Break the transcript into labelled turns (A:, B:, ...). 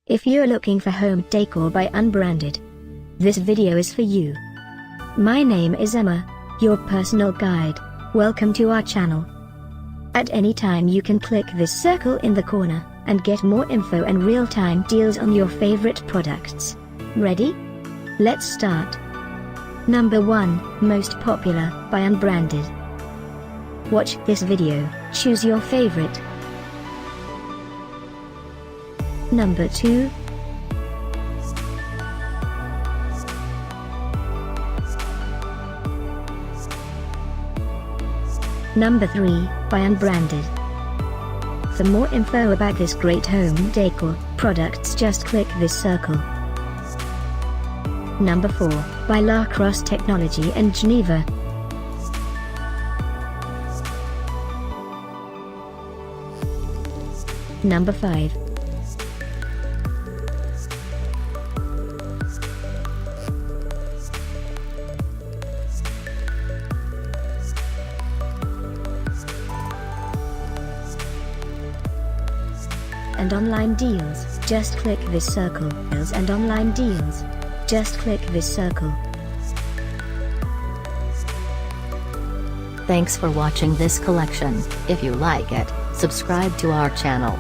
A: If you're looking for home decor by Unbranded, this video is for you. My name is Emma, your personal guide. Welcome to our channel. At any time you can click this circle in the corner, and get more info and real-time deals on your favorite products. Ready? Let's start. Number 1, Most Popular, by Unbranded. Watch this video, choose your favorite. Number 2. Number 3, by Unbranded. For more info about this great home decor products, just click this circle. Number 4, by Crosse Technology and Geneva. Number 5. And online deals, just click this circle. And online deals, just click this circle.
B: Thanks for watching this collection. If you like it, subscribe to our channel.